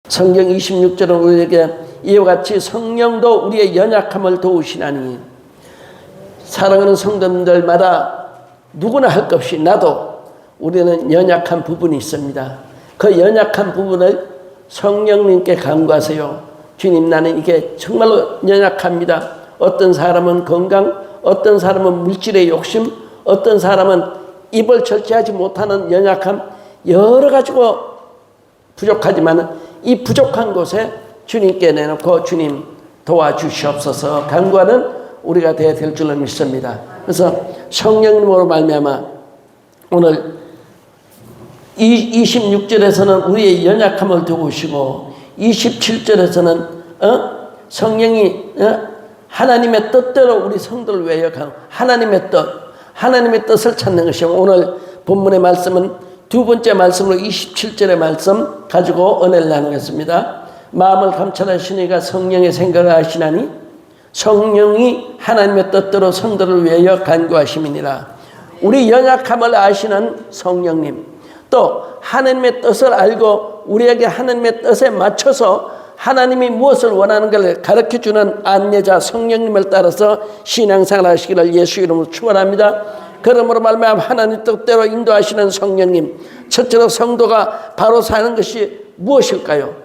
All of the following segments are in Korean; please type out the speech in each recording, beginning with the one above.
성경 26절은 우리에게 이와 같이 성령도 우리의 연약함을 도우시나니, 사랑하는 성도님들마다 누구나 할 것 없이 나도 우리는 연약한 부분이 있습니다. 그 연약한 부분을 성령님께 간구하세요. 주님, 나는 이게 정말로 연약합니다. 어떤 사람은 건강, 어떤 사람은 물질의 욕심, 어떤 사람은 입을 절제하지 못하는 연약함, 여러 가지고 부족하지만 이 부족한 곳에 주님께 내놓고 주님 도와주시옵소서 간구하는 우리가 되어야 될 줄로 믿습니다. 그래서 성령님으로 말미암아 오늘 26절에서는 우리의 연약함을 도우시고 27절에서는 성령이 하나님의 뜻대로 우리 성도를 외역하고 하나님의 뜻을 찾는 것이고, 오늘 본문의 말씀은 두 번째 말씀으로 27절의 말씀 가지고 은혜를 나누겠습니다. 마음을 감찰하시니가 성령의 생각을 하시나니 성령이 하나님의 뜻대로 성도를 위하여 간구하심이니라. 우리 연약함을 아시는 성령님, 또 하나님의 뜻을 알고 우리에게 하나님의 뜻에 맞춰서 하나님이 무엇을 원하는 걸 가르쳐주는 안내자 성령님을 따라서 신앙생활 하시기를 예수 이름으로 축원합니다. 그러므로 말미암아 하나님 뜻대로 인도하시는 성령님, 첫째로 성도가 바로 사는 것이 무엇일까요?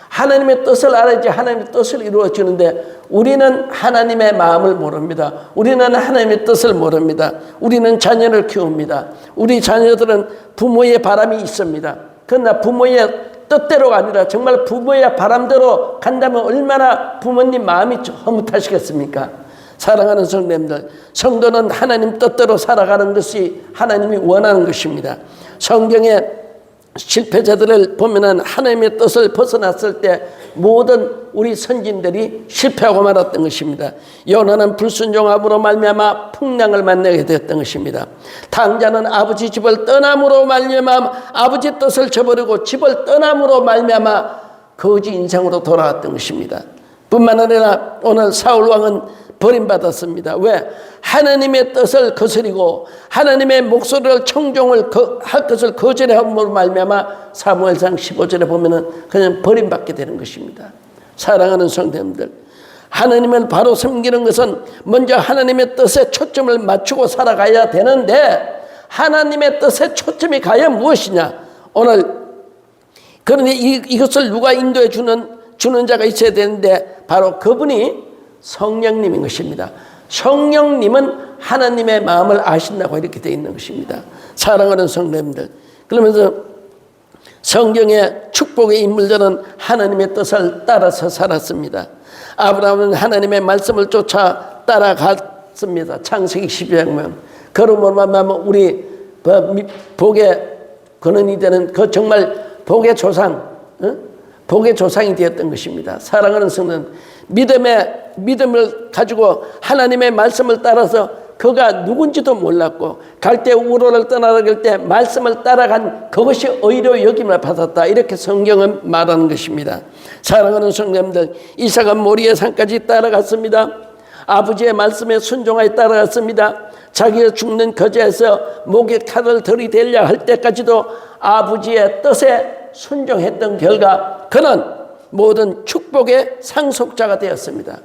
하나님의 뜻을 알아야지 하나님의 뜻을 이루어주는데 우리는 하나님의 마음을 모릅니다. 우리는 하나님의 뜻을 모릅니다. 우리는 자녀를 키웁니다. 우리 자녀들은 부모의 바람이 있습니다. 그러나 부모의 뜻대로가 아니라 정말 부모의 바람대로 간다면 얼마나 부모님 마음이 허무하시겠습니까? 사랑하는 성도님들, 성도는 하나님 뜻대로 살아가는 것이 하나님이 원하는 것입니다. 성경의 실패자들을 보면은 하나님의 뜻을 벗어났을 때 모든 우리 선진들이 실패하고 말았던 것입니다. 요나는 불순종함으로 말미암아 풍랑을 만나게 되었던 것입니다. 탕자는 아버지 집을 떠남으로 말미암아 아버지 뜻을 저버리고 집을 떠남으로 말미암아 거지 인생으로 돌아왔던 것입니다. 뿐만 아니라 오늘 사울 왕은 버림받았습니다. 왜? 하나님의 뜻을 거스리고 하나님의 목소리를 청종을 할 것을 거절함으로 말미암아 사무엘상 15절에 보면은 그냥 버림받게 되는 것입니다. 사랑하는 성도님들, 하나님을 바로 섬기는 것은 먼저 하나님의 뜻에 초점을 맞추고 살아가야 되는데 하나님의 뜻에 초점이 과연 무엇이냐? 오늘 그러니 이것을 누가 인도해 주는 자가 있어야 되는데 바로 그분이 성령님인 것입니다. 성령님은 하나님의 마음을 아신다고 이렇게 되어 있는 것입니다. 사랑하는 성도님들, 그러면서 성경의 축복의 인물들은 하나님의 뜻을 따라서 살았습니다. 아브라함은 하나님의 말씀을 쫓아 따라갔습니다. 창세기 12장면. 그러므로 말미암아 우리 복의 근원이 되는 그 정말 복의 조상, 복의 조상이 되었던 것입니다. 사랑하는 성도님, 믿음을 가지고 하나님의 말씀을 따라서 그가 누군지도 몰랐고 갈대 우로를 떠나갈 때 말씀을 따라간 그것이 의로 여김을 받았다, 이렇게 성경은 말하는 것입니다. 사랑하는 성도님들, 이삭은 모리의 산까지 따라갔습니다. 아버지의 말씀에 순종하여 따라갔습니다. 자기가 죽는 거제에서 목에 칼을 들이대려 할 때까지도 아버지의 뜻에 순종했던 결과 그는 모든 축복의 상속자가 되었습니다.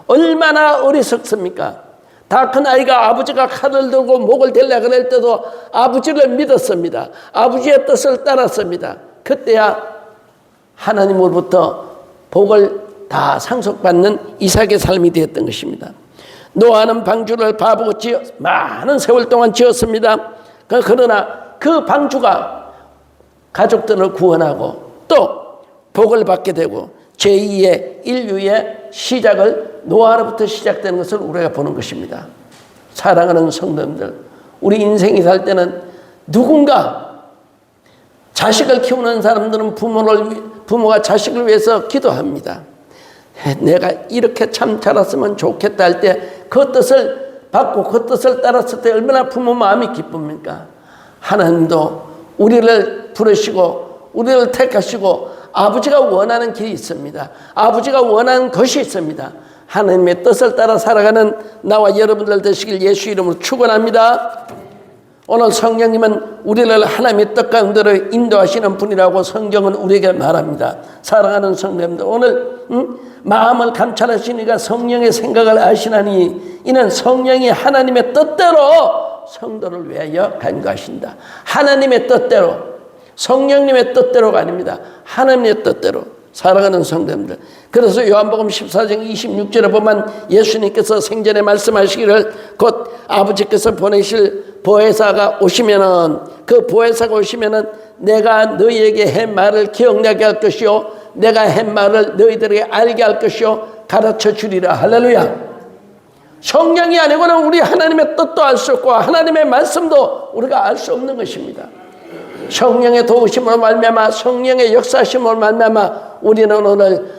얼마나 어리석습니까? 다 큰 아이가 아버지가 칼을 들고 목을 대려 그럴 때도 아버지를 믿었습니다. 아버지의 뜻을 따랐습니다. 그때야 하나님으로부터 복을 다 상속받는 이삭의 삶이 되었던 것입니다. 노아는 방주를 바보고 많은 세월 동안 지었습니다. 그러나 그 방주가 가족들을 구원하고 또 복을 받게 되고 제2의 인류의 시작을 노아로부터 시작되는 것을 우리가 보는 것입니다. 사랑하는 성도님들, 우리 인생이 살 때는 누군가 자식을 키우는 사람들은 부모가 자식을 위해서 기도합니다. 내가 이렇게 참 자랐으면 좋겠다 할 때 그 뜻을 받고 그 뜻을 따랐을 때 얼마나 부모 마음이 기쁩니까? 하나님도 우리를 부르시고 우리를 택하시고 아버지가 원하는 길이 있습니다. 아버지가 원하는 것이 있습니다. 하나님의 뜻을 따라 살아가는 나와 여러분들 되시길 예수 이름으로 축원합니다. 오늘 성령님은 우리를 하나님의 뜻 가운데로 인도하시는 분이라고 성경은 우리에게 말합니다. 사랑하는 성도님들, 오늘 마음을 감찰하시니까 성령의 생각을 아시나니 이는 성령이 하나님의 뜻대로 성도를 위하여 간구하신다. 하나님의 뜻대로, 성령님의 뜻대로가 아닙니다. 하나님의 뜻대로. 사랑하는 성도님들, 그래서 요한복음 14장 26절에 보면 예수님께서 생전에 말씀하시기를 곧 아버지께서 보내실 보혜사가 오시면은, 그 보혜사가 오시면은 내가 너희에게 한 말을 기억나게 할 것이요 내가 한 말을 너희들에게 알게 할 것이요 가르쳐 주리라. 할렐루야. 성령이 아니고는 우리 하나님의 뜻도 알 수 없고 하나님의 말씀도 우리가 알 수 없는 것입니다. 성령의 도우심으로 말미암아, 성령의 역사심으로 말미암아 우리는 오늘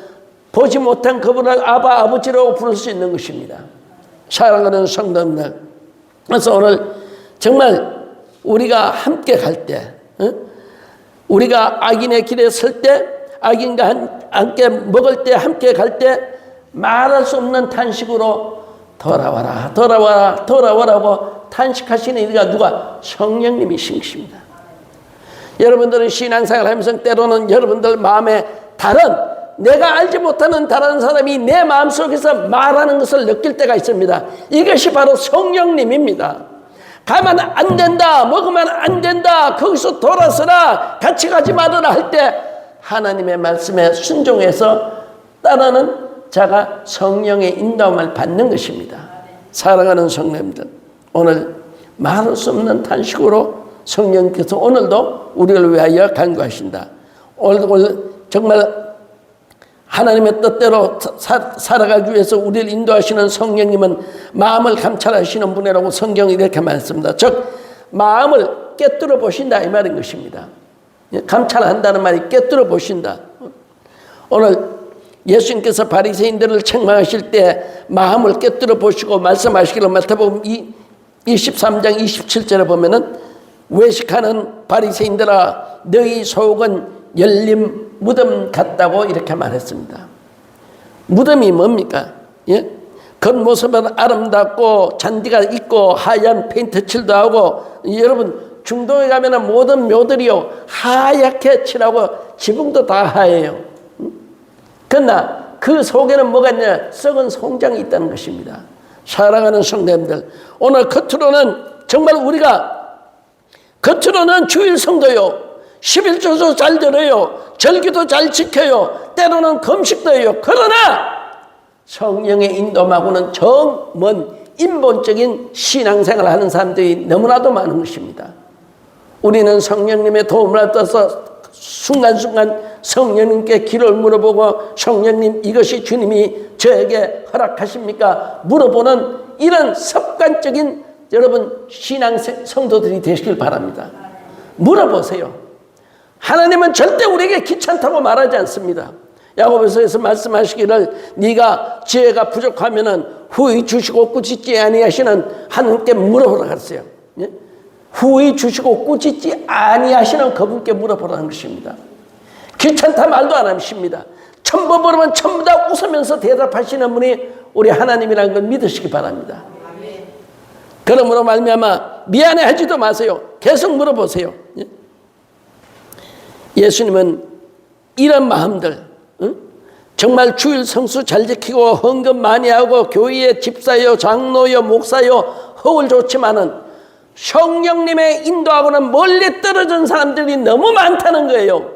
보지 못한 그분을 아바 아버지라고 부를 수 있는 것입니다. 사랑하는 성도님들, 그래서 오늘 정말 우리가 함께 갈 때, 우리가 악인의 길에 설 때, 악인과 함께 먹을 때, 함께 갈 때 말할 수 없는 탄식으로 돌아와라, 돌아와라, 돌아와라고 탄식하시는 이가 누가? 성령님이신 것입니다. 여러분들은 신앙생활을 하면서 때로는 여러분들 마음에 다른, 내가 알지 못하는 다른 사람이 내 마음속에서 말하는 것을 느낄 때가 있습니다. 이것이 바로 성령님입니다. 가면 안 된다, 먹으면 안 된다, 거기서 돌아서라, 같이 가지 말아라 할 때 하나님의 말씀에 순종해서 따르는 자가 성령의 인도함을 받는 것입니다. 사랑하는 성도님들, 오늘 말할 수 없는 탄식으로 성령께서 오늘도 우리를 위하여 간구하신다. 오늘 정말 하나님의 뜻대로 살아가기 위해서 우리를 인도하시는 성령님은 마음을 감찰하시는 분이라고 성경이 이렇게 말씀합니다. 즉 마음을 꿰뚫어 보신다 이 말인 것입니다. 감찰한다는 말이 꿰뚫어 보신다. 오늘 예수님께서 바리새인들을 책망하실 때 마음을 꿰뚫어 보시고 말씀하시기를 마태복음 23장 27절에 보면은 외식하는 바리새인들아 너희 속은 열린 무덤 같다고 이렇게 말했습니다. 무덤이 뭡니까? 예? 겉모습은 아름답고 잔디가 있고 하얀 페인트 칠도 하고, 여러분 중동에 가면은 모든 묘들이요 하얗게 칠하고 지붕도 다 하얘요. 그러나 그 속에는 뭐가 있냐? 썩은 송장이 있다는 것입니다. 사랑하는 성도님들, 오늘 겉으로는 정말 우리가 겉으로는 주일 성도요, 11조도 잘 들어요, 절기도 잘 지켜요, 때로는 금식도 해요. 그러나 성령의 인도하고는 정먼 인본적인 신앙생활을 하는 사람들이 너무나도 많은 것입니다. 우리는 성령님의 도움을 얻어서 순간순간 성령님께 길을 물어보고, 성령님 이것이 주님이 저에게 허락하십니까? 물어보는 이런 습관적인 여러분 신앙 성도들이 되시길 바랍니다. 물어보세요. 하나님은 절대 우리에게 귀찮다고 말하지 않습니다. 야고보서에서 말씀하시기를 네가 지혜가 부족하면은 후히 주시고 꾸짖지 아니하시는 하나님께 물어보라 그랬어요. 예? 후히 주시고 꾸짖지 아니하시는 그분께 물어보라는 것입니다. 귀찮다 말도 안 하십니다. 천번 물으면 전부 다 웃으면서 대답하시는 분이 우리 하나님이라는 걸 믿으시기 바랍니다. 그러므로 말미암아 미안해하지도 마세요. 계속 물어보세요. 예수님은 이런 마음들, 정말 주일 성수 잘 지키고 헌금 많이 하고 교회의 집사요 장로요 목사요 허울 좋지만은 성령님의 인도하고는 멀리 떨어진 사람들이 너무 많다는 거예요.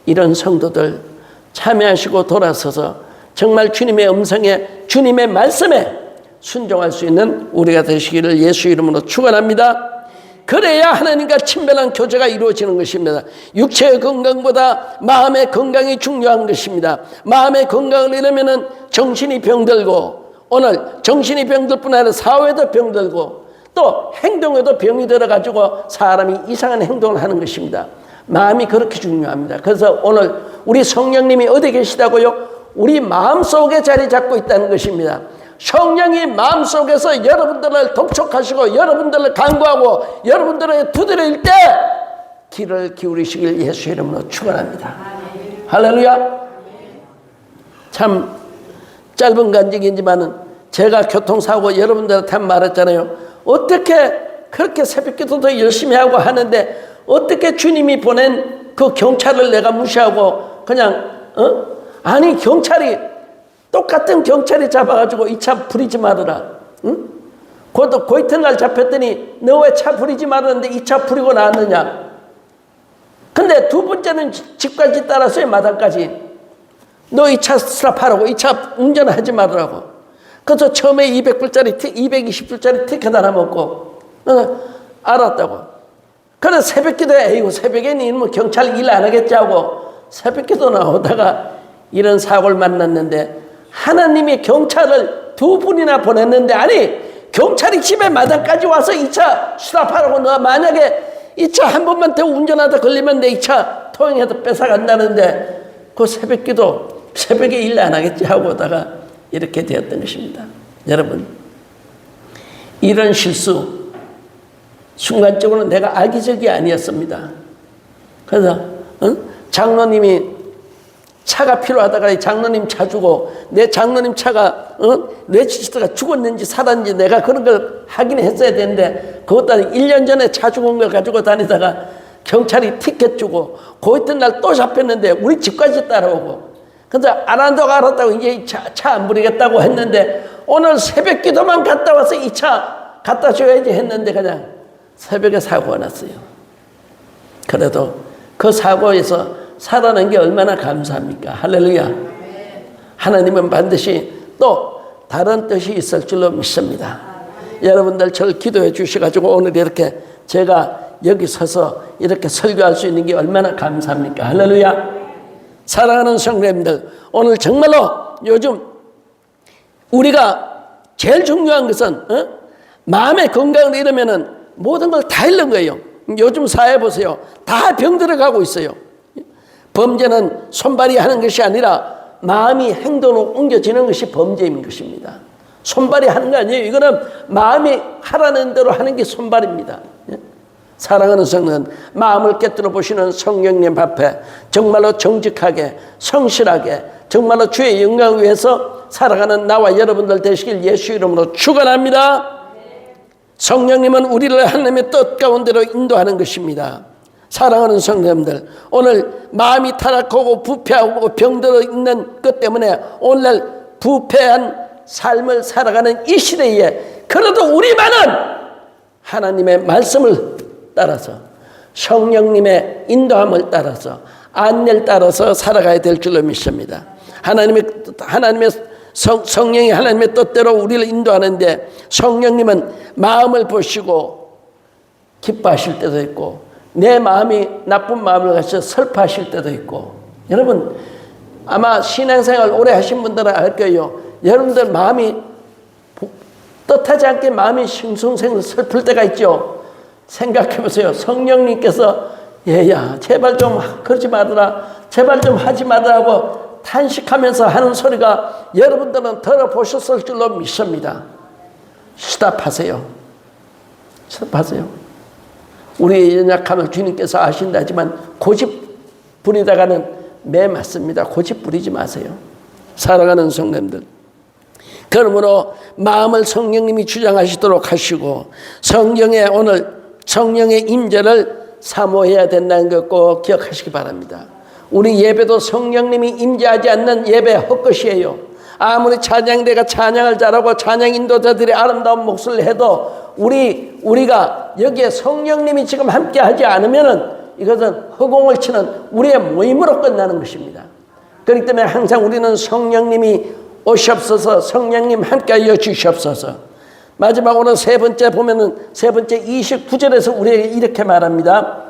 이런 성도들 참여하시고 돌아서서 정말 주님의 음성에, 주님의 말씀에 순종할 수 있는 우리가 되시기를 예수 이름으로 축원합니다. 그래야 하나님과 친밀한 교제가 이루어지는 것입니다. 육체의 건강보다 마음의 건강이 중요한 것입니다. 마음의 건강을 잃으면 정신이 병들고, 오늘 정신이 병들 뿐 아니라 사회도 병들고 또 행동에도 병이 들어가지고 사람이 이상한 행동을 하는 것입니다. 마음이 그렇게 중요합니다. 그래서 오늘 우리 성령님이 어디 계시다고요? 우리 마음속에 자리 잡고 있다는 것입니다. 성령이 마음속에서 여러분들을 독촉하시고 여러분들을 간구하고 여러분들을 두드릴 때 귀를 기울이시길 예수 이름으로 축원합니다. 할렐루야. 참 짧은 간증이지만은 제가 교통사고 여러분들한테 한 말했잖아요. 어떻게 그렇게 새벽기도도 열심히 하고 하는데 어떻게 주님이 보낸 그 경찰을 내가 무시하고 그냥 아니 경찰이 똑같은 경찰이 잡아가지고 이 차 부리지 말아라. 응? 그것도 그 이튿날 잡혔더니 너 왜 차 부리지 말았는데 이 차 부리고 나왔느냐. 근데 두 번째는 집까지 따라서의 마당까지 너 이 차 스탑하라고 이 차 운전하지 말으라고. 그래서 처음에 200불짜리 220불짜리 티켓 하나 먹고 알았다고. 그래서 새벽기도에 에이구 새벽에는 뭐 경찰 일 안 하겠지 하고 새벽기도 나오다가 이런 사고를 만났는데 하나님이 경찰을 두 분이나 보냈는데 아니 경찰이 집에 마당까지 와서 이 차 스탑하라고 너 만약에 이 차 한 번만 더 운전하다 걸리면 내 이 차 토행해서 뺏어간다는데 그 새벽기도 새벽에 일 안 하겠지 하고다가 이렇게 되었던 것입니다. 여러분 이런 실수 순간적으로 내가 악의적이 아니었습니다. 그래서 장로님이 차가 필요하다가 장로님 차 주고 내 장로님 차가 레지스트가 죽었는지 살았는지 내가 그런 걸 확인했어야 되는데 그것도 1년 전에 차 죽은 걸 가지고 다니다가 경찰이 티켓 주고 그 이튿날 또 잡혔는데 우리 집까지 따라오고 그래서 알았다고 알았다고 이제 차 안 부리겠다고 했는데 오늘 새벽 기도만 갔다 와서 이 차 갖다 줘야지 했는데 그냥 새벽에 사고가 났어요. 그래도 그 사고에서 살아난 게 얼마나 감사합니까? 할렐루야. 하나님은 반드시 또 다른 뜻이 있을 줄로 믿습니다. 여러분들 저를 기도해 주셔가지고 오늘 이렇게 제가 여기 서서 이렇게 설교할 수 있는 게 얼마나 감사합니까? 할렐루야. 사랑하는 성도님들, 오늘 정말로 요즘 우리가 제일 중요한 것은 마음의 건강을 잃으면 모든 걸 다 잃는 거예요. 요즘 사회 보세요. 다 병들어가고 있어요. 범죄는 손발이 하는 것이 아니라 마음이 행동으로 옮겨지는 것이 범죄인 것입니다. 손발이 하는 거 아니에요. 이거는 마음이 하라는 대로 하는 게 손발입니다. 사랑하는 성도는 마음을 깨뜨려 보시는 성령님 앞에 정말로 정직하게 성실하게 정말로 주의 영광을 위해서 살아가는 나와 여러분들 되시길 예수 이름으로 축원합니다. 성령님은 우리를 하나님의 뜻 가운데로 인도하는 것입니다. 사랑하는 성도님들, 오늘 마음이 타락하고 부패하고 병들어 있는 것 때문에 오늘날 부패한 삶을 살아가는 이 시대에 그래도 우리만은 하나님의 말씀을 따라서 성령님의 인도함을 따라서 안내를 따라서 살아가야 될 줄로 믿습니다. 하나님의 성령이 하나님의 뜻대로 우리를 인도하는데 성령님은 마음을 보시고 기뻐하실 때도 있고 내 마음이 나쁜 마음을 가지고 슬퍼하실 때도 있고 여러분 아마 신앙생활 오래 하신 분들은 알 거예요. 여러분들 마음이 뜻하지 않게 마음이 싱숭생숭 슬플 때가 있죠. 생각해 보세요. 성령님께서 얘야 제발 좀 그러지 말아라 제발 좀 하지 말아라고 탄식하면서 하는 소리가 여러분들은 들어보셨을 줄로 믿습니다. 스탑하세요. 스탑하세요. 우리의 연약함을 주님께서 아신다 하지만 고집 부리다가는 매 맞습니다. 고집 부리지 마세요. 사랑하는 성도님들, 그러므로 마음을 성령님이 주장하시도록 하시고 성경에 오늘 성령의 임재를 사모해야 된다는 것 꼭 기억하시기 바랍니다. 우리 예배도 성령님이 임재하지 않는 예배 헛것이에요. 아무리 찬양대가 찬양을 잘하고 찬양 인도자들이 아름다운 목소리를 해도 우리가 여기에 성령님이 지금 함께하지 않으면은 이것은 허공을 치는 우리의 모임으로 끝나는 것입니다. 그렇기 때문에 항상 우리는 성령님이 오시옵소서, 성령님 함께하여 주시옵소서. 마지막 오늘 세 번째 보면은 세 번째 29절에서 우리에게 이렇게 말합니다.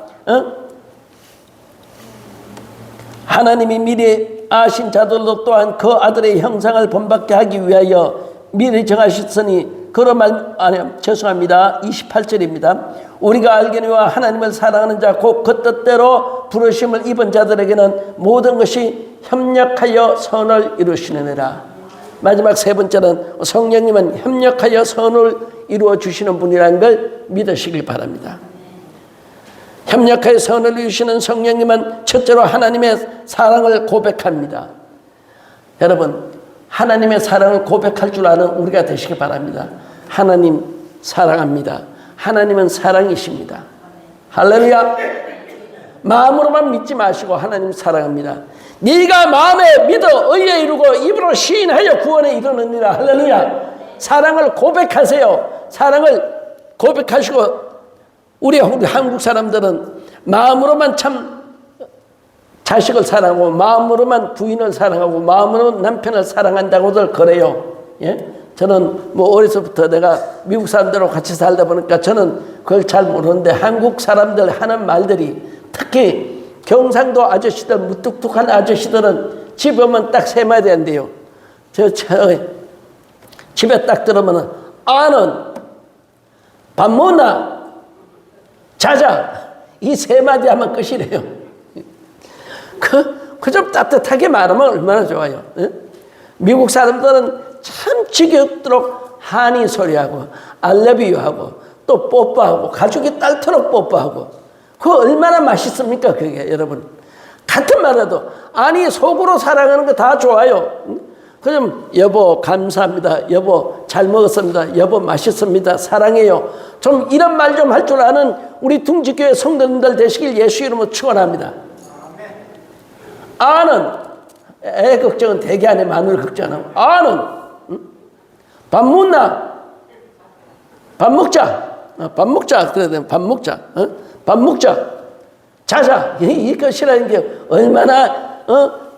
하나님이 미리 아신 자들도 또한 그 아들의 형상을 본받게 하기 위하여 미리 정하셨으니 죄송합니다. 28절입니다. 우리가 알거니와 하나님을 사랑하는 자 곧 그 뜻대로 부르심을 입은 자들에게는 모든 것이 협력하여 선을 이루시느니라. 마지막 세 번째는 성령님은 협력하여 선을 이루어 주시는 분이라는 걸 믿으시길 바랍니다. 협력하여 선을 이루시는 성령님은 첫째로 하나님의 사랑을 고백합니다. 여러분 하나님의 사랑을 고백할 줄 아는 우리가 되시기 바랍니다. 하나님 사랑합니다. 하나님은 사랑이십니다. 할렐루야. 마음으로만 믿지 마시고 하나님 사랑합니다. 네가 마음에 믿어 의에 이루고 입으로 시인하여 구원에 이르느니라. 할렐루야. 사랑을 고백하세요. 사랑을 고백하시고 우리 한국 사람들은 마음으로만 참 자식을 사랑하고 마음으로만 부인을 사랑하고 마음으로 남편을 사랑한다고들 그래요. 예? 저는 뭐 어려서부터 내가 미국 사람들하고 같이 살다 보니까 저는 그걸 잘 모르는데 한국 사람들 하는 말들이 특히 경상도 아저씨들 무뚝뚝한 아저씨들은 집에 오면 딱 세 마디 한대요. 저 집에 딱 들어오면 아는 밥 먹나 자자 이 세 마디 하면 끝이래요. 그 좀 따뜻하게 말하면 얼마나 좋아요. 예? 미국 사람들은 참 지겹도록 한이 소리하고 알레비유하고 또 뽀뽀하고 가족이 딸토록 뽀뽀하고 그거 얼마나 맛있습니까 그게 여러분. 같은 말해도 아니 속으로 사랑하는 거 다 좋아요. 그럼 여보 감사합니다. 여보 잘 먹었습니다. 여보 맛있습니다. 사랑해요. 좀 이런 말 좀 할 줄 아는 우리 둥지교회 성도님들 되시길 예수 이름으로 축원합니다. 아는 애 걱정은 대개 안에 마누라 걱정하고 아는 밥 먹나? 밥 먹자. 밥 먹자. 그래야 돼. 밥 먹자. 밥 먹자. 자자. 이것이라는 게 얼마나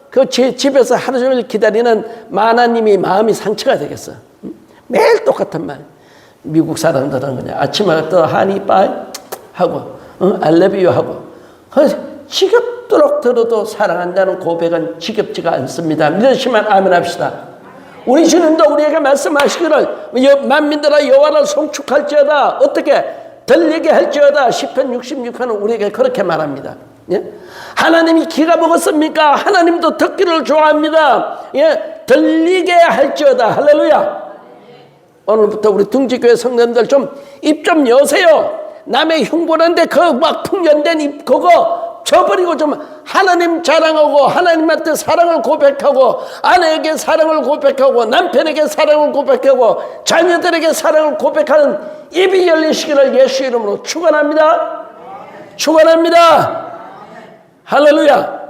그 집에서 하루 종일 기다리는 마나님이 마음이 상처가 되겠어. 매일 똑같은 말. 미국 사람들은 그냥 아침에 또 하니빠이 하고 알레비유 하고 지겹도록 들어도 사랑한다는 고백은 지겹지가 않습니다. 믿으시면 아멘 합시다. 우리 주님도 우리에게 말씀하시기를 만민들아 여호와를 송축할지어다 어떻게 들리게 할지어다 시편 66편은 우리에게 그렇게 말합니다. 예? 하나님이 기가 먹었습니까? 하나님도 듣기를 좋아합니다. 예? 들리게 할지어다. 할렐루야. 오늘부터 우리 둥지교회 성도님들 좀 입 좀 여세요. 남의 흉보는데 그 막 풍년된 입 그거 저버리고 좀 하나님 자랑하고 하나님한테 사랑을 고백하고 아내에게 사랑을 고백하고 남편에게 사랑을 고백하고 자녀들에게 사랑을 고백하는 입이 열리시기를 예수 이름으로 축원합니다. 축원합니다. 할렐루야.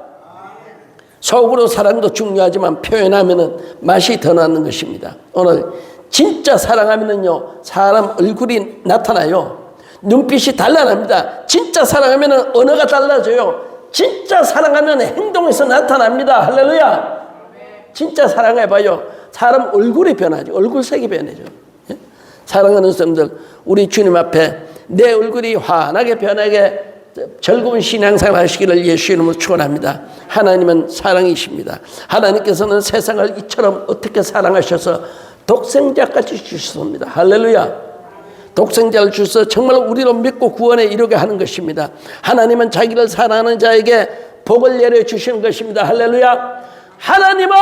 속으로 사랑도 중요하지만 표현하면은 맛이 더 나는 것입니다. 오늘 진짜 사랑하면은요 사람 얼굴이 나타나요. 눈빛이 달라납니다. 진짜 사랑하면은 언어가 달라져요. 진짜 사랑하면 행동에서 나타납니다. 할렐루야. 진짜 사랑해봐요. 사람 얼굴이 변하죠. 얼굴색이 변하죠. 예? 사랑하는 사람들 우리 주님 앞에 내 얼굴이 환하게 변하게 즐거운 신앙생활 하시기를 예수 이름으로 축원합니다. 하나님은 사랑이십니다. 하나님께서는 세상을 이처럼 어떻게 사랑하셔서 독생자까지 주셨습니다. 할렐루야. 독생자를 주셔서 정말 우리로 믿고 구원에 이르게 하는 것입니다. 하나님은 자기를 사랑하는 자에게 복을 내려주시는 것입니다. 할렐루야. 하나님은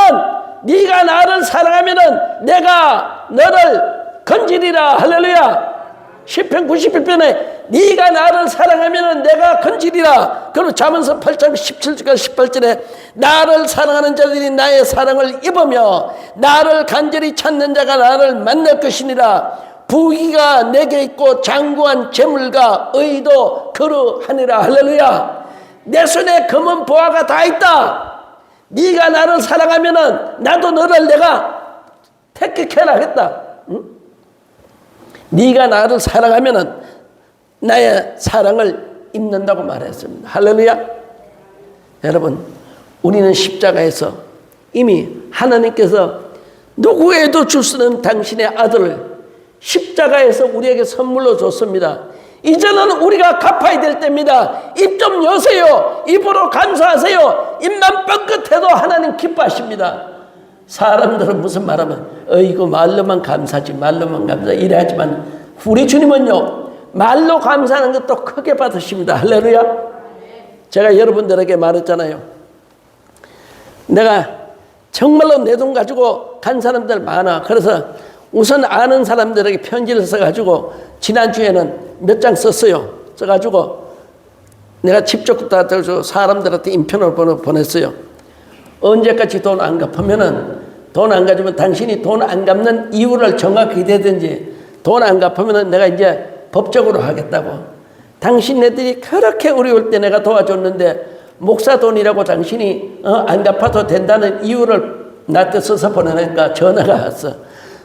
네가 나를 사랑하면은 내가 너를 건지리라. 할렐루야. 시편 91편에 네가 나를 사랑하면은 내가 건지리라. 그리고 잠언서 8장 17절과 18절에 나를 사랑하는 자들이 나의 사랑을 입으며 나를 간절히 찾는 자가 나를 만날 것이니라. 부귀가 내게 있고 장구한 재물과 의도 그러하니라. 할렐루야. 내 손에 검은 보화가 다 있다. 네가 나를 사랑하면은 나도 너를 내가 택하라 했다. 응? 네가 나를 사랑하면은 나의 사랑을 입는다고 말했습니다. 할렐루야. 여러분 우리는 십자가에서 이미 하나님께서 누구에도 줄 수 없는 당신의 아들을 십자가에서 우리에게 선물로 줬습니다. 이제는 우리가 갚아야 될 때입니다. 입 좀 여세요. 입으로 감사하세요. 입만 뻥끗해도 하나님 기뻐하십니다. 사람들은 무슨 말하면 어이구 말로만 감사하지 말로만 감사 이래 하지만 우리 주님은요 말로 감사하는 것도 크게 받으십니다. 할렐루야. 제가 여러분들에게 말했잖아요. 내가 정말로 내 돈 가지고 간 사람들 많아. 그래서 우선 아는 사람들에게 편지를 써가지고 지난주에는 몇 장 썼어요. 써가지고 내가 직접 다 사람들한테 인편을 보냈어요. 언제까지 돈 안 갚으면은 돈 안 가지면 당신이 돈 안 갚는 이유를 정확히 대든지 돈 안 갚으면은 내가 이제 법적으로 하겠다고. 당신네들이 그렇게 어려울 때 내가 도와줬는데 목사 돈이라고 당신이 안 갚아도 된다는 이유를 나한테 써서 보내니까 전화가 왔어.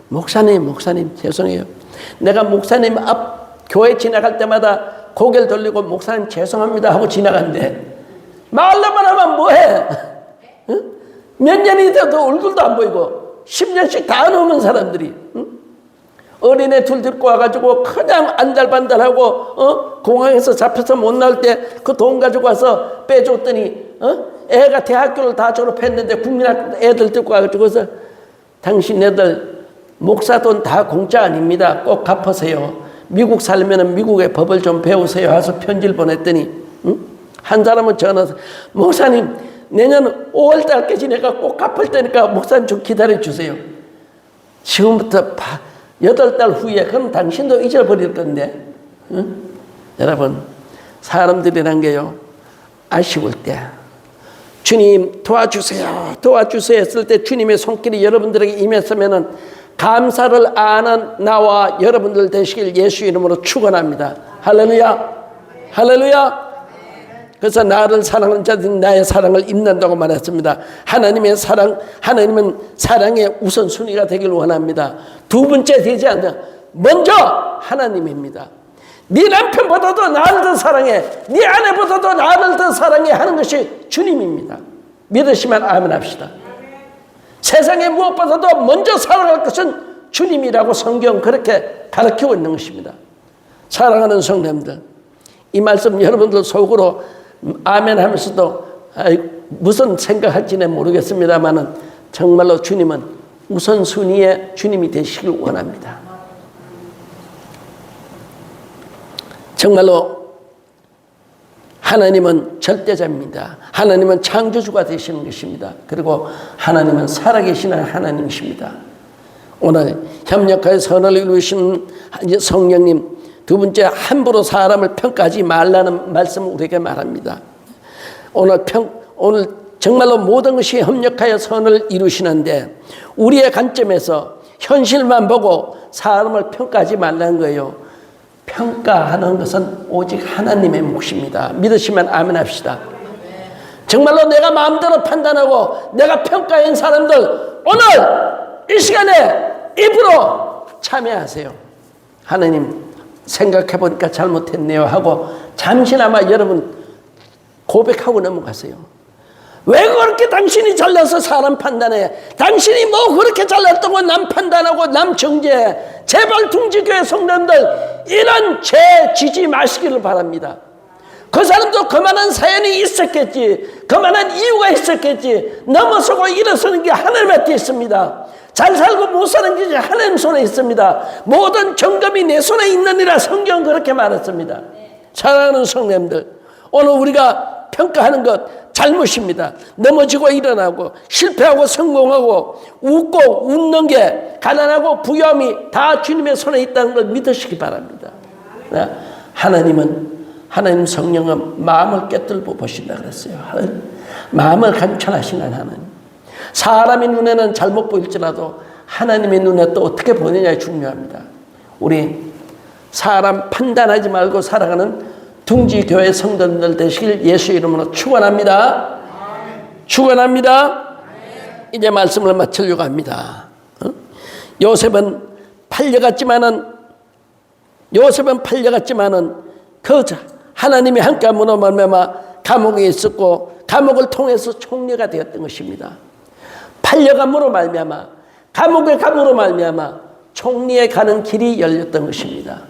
목사님 죄송해요. 내가 목사님 앞 교회 지나갈 때마다 고개를 돌리고 목사님 죄송합니다 하고 지나간대. 말로만 하면 뭐해? 응? 몇 년이 돼도 얼굴도 안 보이고 10년씩 다 넘은 사람들이, 응? 어린애 둘 데리고 와가지고 그냥 안달반달하고 공항에서 잡혀서 못 나올 때 그 돈 가지고 와서 빼줬더니 애가 대학교를 다 졸업했는데 국민학교 애들 데리고 와가지고서 당신 애들 목사 돈 다 공짜 아닙니다. 꼭 갚으세요. 미국 살면은 미국의 법을 좀 배우세요 해서 편지를 보냈더니, 응? 한 사람은 전화해서 목사님 내년 5월 달까지 내가 꼭 갚을 테니까 목사님 좀 기다려 주세요. 지금부터 8달 후에 그럼 당신도 잊어버릴 건데, 응? 여러분 사람들이란 게요, 아쉬울 때 주님 도와주세요 했을 때 주님의 손길이 여러분들에게 임했으면은 감사를 아는 나와 여러분들 되시길 예수 이름으로 축원합니다. 할렐루야, 할렐루야. 그래서 나를 사랑하는 자들은 나의 사랑을 입는다고 말했습니다. 하나님의 사랑, 하나님은 사랑의 우선순위가 되길 원합니다. 두 번째 되지 않나, 먼저 하나님입니다. 네 남편보다도 나를 더 사랑해, 네 아내보다도 나를 더 사랑해 하는 것이 주님입니다. 믿으시면 아멘 합시다. 세상에 무엇보다도 먼저 사랑할 것은 주님이라고 성경 그렇게 가르치고 있는 것입니다. 사랑하는 성도님들, 이 말씀 여러분들 속으로 아멘 하면서도 무슨 생각할지는 모르겠습니다만은 정말로 주님은 우선순위의 주님이 되시길 원합니다. 정말로 하나님은 절대자입니다. 하나님은 창조주가 되시는 것입니다. 그리고 하나님은 살아계시는 하나님이십니다. 오늘 협력하여 선을 이루시는 성령님, 두 번째 함부로 사람을 평가하지 말라는 말씀을 우리에게 말합니다. 오늘 정말로 모든 것이 협력하여 선을 이루시는데 우리의 관점에서 현실만 보고 사람을 평가하지 말라는 거예요. 평가하는 것은 오직 하나님의 몫입니다. 믿으시면 아멘 합시다. 정말로 내가 마음대로 판단하고 내가 평가한 사람들 오늘 이 시간에 입으로 참여하세요. 하나님 생각해 보니까 잘못했네요 하고 잠시나마 여러분 고백하고 넘어가세요. 왜 그렇게 당신이 잘나서 사람 판단해? 당신이 뭐 그렇게 잘났다고 남 판단하고 남 정죄해? 제발 둥지교회 성도님들 이런 죄 지지 마시기를 바랍니다. 그 사람도 그만한 사연이 있었겠지, 그만한 이유가 있었겠지. 넘어서고 일어서는 게 하나님한테 있습니다. 잘 살고 못 사는 게 하나님 손에 있습니다. 모든 점검이 내 손에 있느니라 성경은 그렇게 말했습니다. 사랑하는 성도님들, 오늘 우리가 평가하는 것 잘못입니다. 넘어지고 일어나고 실패하고 성공하고 웃고 웃는 게 가난하고 부유함이 다 주님의 손에 있다는 걸 믿으시기 바랍니다. 하나님 성령은 마음을 깨뜨리고 보신다 그랬어요. 마음을 감찰하시는 하나님. 사람의 눈에는 잘못 보일지라도 하나님의 눈에 또 어떻게 보느냐가 중요합니다. 우리 사람 판단하지 말고 살아가는 둥지교회 성도들 되시길 예수 이름으로 축원합니다. 축원합니다. 이제 말씀을 마치려고 합니다. 요셉은 팔려갔지만은 그 하나님의 함께함으로 말미암아 감옥에 있었고 감옥을 통해서 총리가 되었던 것입니다. 팔려감으로 말미암아 감옥에 감으로 말미암아 총리에 가는 길이 열렸던 것입니다.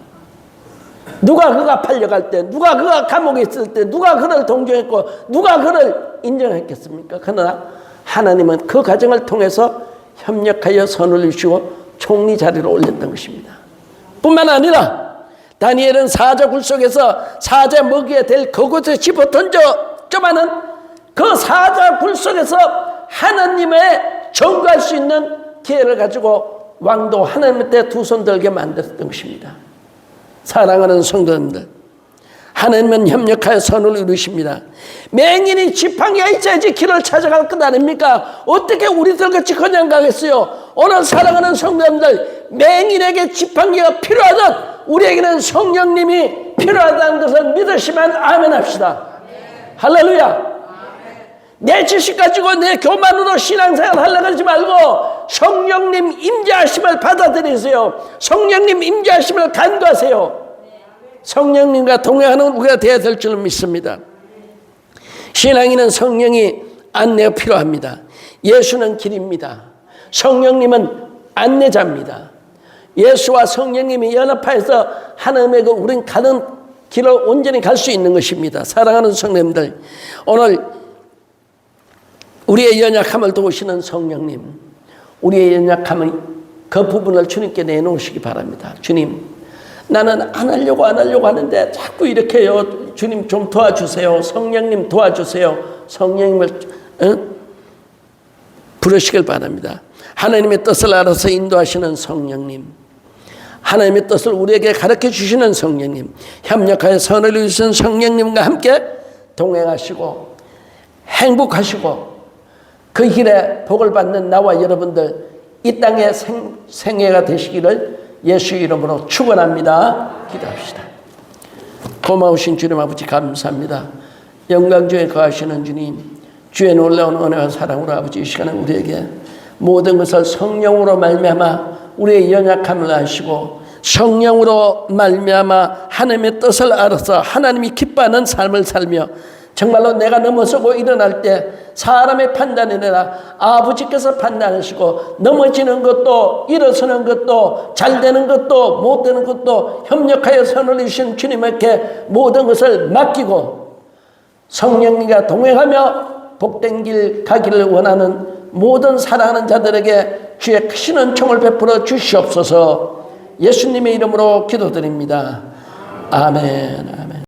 누가 그가 팔려갈 때, 누가 그가 감옥에 있을 때, 누가 그를 동정했고 누가 그를 인정했겠습니까? 그러나 하나님은 그 과정을 통해서 협력하여 선을 이루시고 총리 자리로 올렸던 것입니다. 뿐만 아니라 다니엘은 사자 굴 속에서 사자 먹이에 될 그곳에 집어 던져만 그 사자 굴 속에서 하나님의 전가할 수 있는 기회를 가지고 왕도 하나님한테 두 손 들게 만들었던 것입니다. 사랑하는 성도님들, 하나님은 협력하여 선을 이루십니다. 맹인이 지팡이가 있어야지 길을 찾아갈 것 아닙니까? 어떻게 우리들같이 그냥 가겠어요? 오늘 사랑하는 성도님들, 맹인에게 지팡이가 필요하듯 우리에게는 성령님이 필요하다는 것을 믿으시면 아멘 합시다. 할렐루야. 내 지식 가지고 내 교만으로 신앙생활 하려고 하지 말고 성령님 임재하심을 받아들이세요. 성령님 임재하심을 간구하세요. 성령님과 동행하는 우리가 되어야 될 줄 믿습니다. 신앙인은 성령이 안내가 필요합니다. 예수는 길입니다. 성령님은 안내자입니다. 예수와 성령님이 연합하여서 하나님에게 우린 가는 길을 온전히 갈 수 있는 것입니다. 사랑하는 성도님들, 오늘 우리의 연약함을 도우시는 성령님, 우리의 연약함의 그 부분을 주님께 내놓으시기 바랍니다. 주님, 나는 안 하려고 하는데 자꾸 이렇게 해요. 주님 좀 도와주세요. 성령님 도와주세요. 성령님을 부르시길 바랍니다. 하나님의 뜻을 알아서 인도하시는 성령님, 하나님의 뜻을 우리에게 가르쳐 주시는 성령님, 협력하여 선을 이루시는 성령님과 함께 동행하시고 행복하시고 그 길에 복을 받는 나와 여러분들 이 땅의 생애가 되시기를 예수 이름으로 축원합니다. 기도합시다. 고마우신 주님 아버지 감사합니다. 영광주에 거하시는 주님, 주의 놀라운 은혜와 사랑으로 아버지 이 시간에 우리에게 모든 것을 성령으로 말미암아 우리의 연약함을 아시고 성령으로 말미암아 하나님의 뜻을 알아서 하나님이 기뻐하는 삶을 살며 정말로 내가 넘어서고 일어날 때 사람의 판단이 아니라 아버지께서 판단하시고 넘어지는 것도 일어서는 것도 잘 되는 것도 못 되는 것도 협력하여 선을 이루신 주님에게 모든 것을 맡기고 성령님과 동행하며 복된 길 가기를 원하는 모든 사랑하는 자들에게 주의 크신 은총을 베풀어 주시옵소서. 예수님의 이름으로 기도드립니다. 아멘. 아멘.